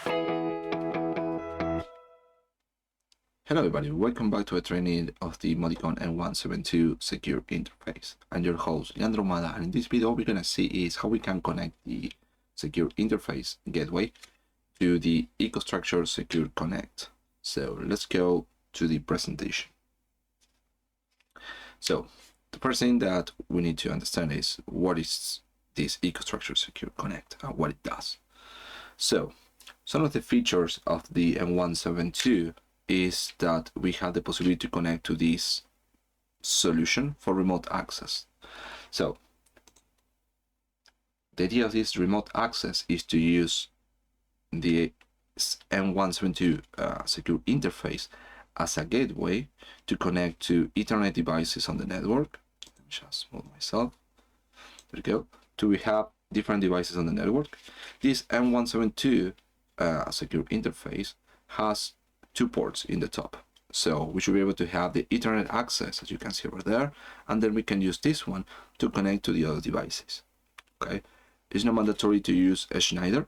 Hello everybody, welcome back to a training of the Modicon M172 Secure Interface. I'm your host, Leandro Mada, and in this video what we're going to see is how we can connect the Secure Interface gateway to the EcoStruxure Secure Connect. So let's go to the presentation. So the first thing that we need to understand is what is this EcoStruxure Secure Connect and what it does. So some of the features of the M172 is that we have the possibility to connect to this solution for remote access. So the idea of this remote access is to use the M172 secure interface as a gateway to connect to Ethernet devices on the network. Let me just move myself. There we go. We have different devices on the network. This M172 secure interface has 2 ports in the top, so we should be able to have the Ethernet access, as you can see over there, and then we can use this one to connect to the other devices. Okay, it's not mandatory to use a Schneider.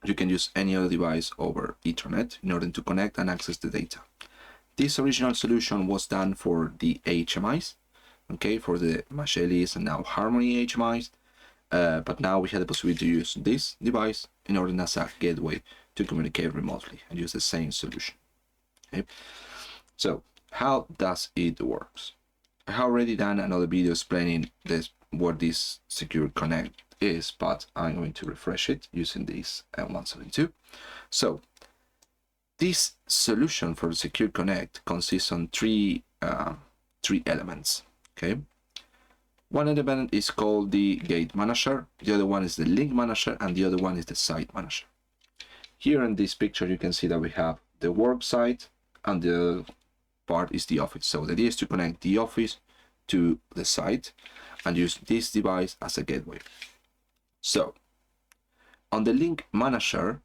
You can use any other device over Ethernet in order to connect and access the data. This original solution was done for the HMIs, okay, for the Machelis and now Harmony HMIs, but now we have the possibility to use this device in order as a gateway to communicate remotely and use the same solution. Okay. So how does it work? I have already done another video explaining what this Secure Connect is, but I'm going to refresh it using this M172. So this solution for the Secure Connect consists on three elements. Okay. One element is called the Gate Manager, the other one is the Link Manager, and the other one is the Site Manager. Here in this picture, you can see that we have the work site and the other part is the office. So the idea is to connect the office to the site and use this device as a gateway. So on the Link Manager,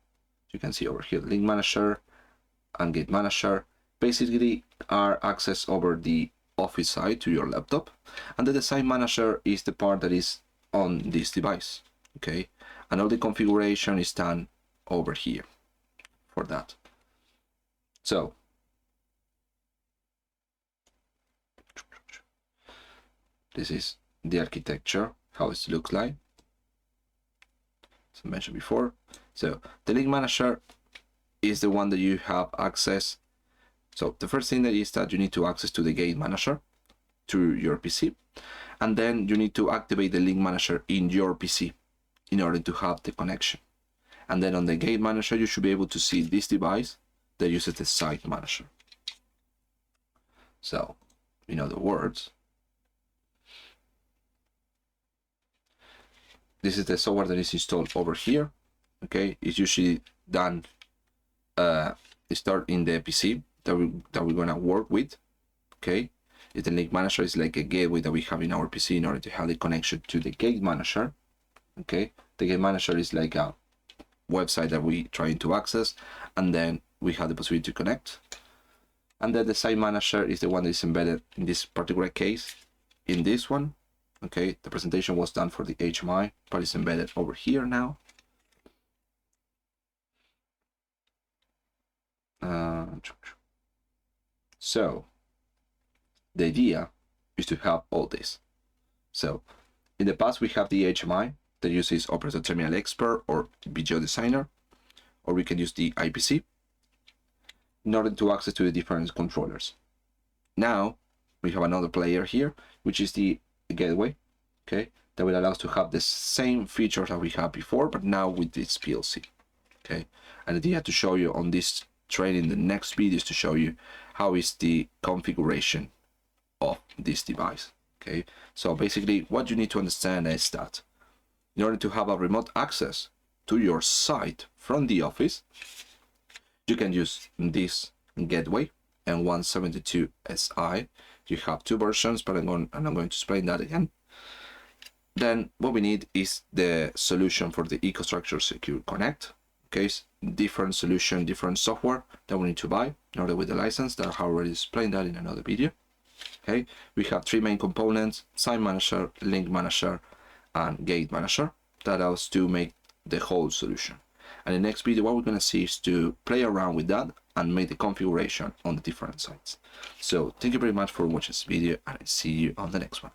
you can see over here, Link Manager and Gate Manager basically are access over the office side to your laptop, and the Site Manager is the part that is on this device. Okay, and all the configuration is done over here for that. So this is the architecture, how it looks like, as I mentioned before. So the Link Manager is the one that you have access. So the first thing that is that you need to access to the Gate Manager through your PC, and then you need to activate the Link Manager in your PC in order to have the connection. And then on the Gate Manager, you should be able to see this device that uses the Site Manager. So, in other words, this is the software that is installed over here. Okay, it's usually done, start in the PC that we're gonna work with. Okay, the Link Manager is like a gateway that we have in our PC in order to have the connection to the Gate Manager. Okay, the Gate Manager is like a website that we trying to access, and then we have the possibility to connect. And then the Site Manager is the one that is embedded in this particular case in this one. Okay, the presentation was done for the HMI, but it's embedded over here now. So the idea is to have all this. So in the past we have the HMI that uses Operator Terminal Expert or VGO Designer, or we can use the IPC in order to access to the different controllers. Now we have another player here, which is the gateway, okay, that will allow us to have the same features that we had before, but now with this PLC. Okay, and the idea to show you on this training, the next video is to show you how is the configuration of this device. Okay, so basically what you need to understand is that in order to have a remote access to your site from the office, you can use this gateway M172SI. You have 2 versions, but I'm not going to explain that again. Then what we need is the solution for the EcoStruxure Secure Connect. Okay, different solution, different software that we need to buy in order with the license that I have already explained that in another video. Okay, we have 3 main components: Site Manager, Link Manager, and Gate Manager that allows to make the whole solution. And in the next video, what we're going to see is to play around with that and make the configuration on the different sites. So thank you very much for watching this video, and I see you on the next one.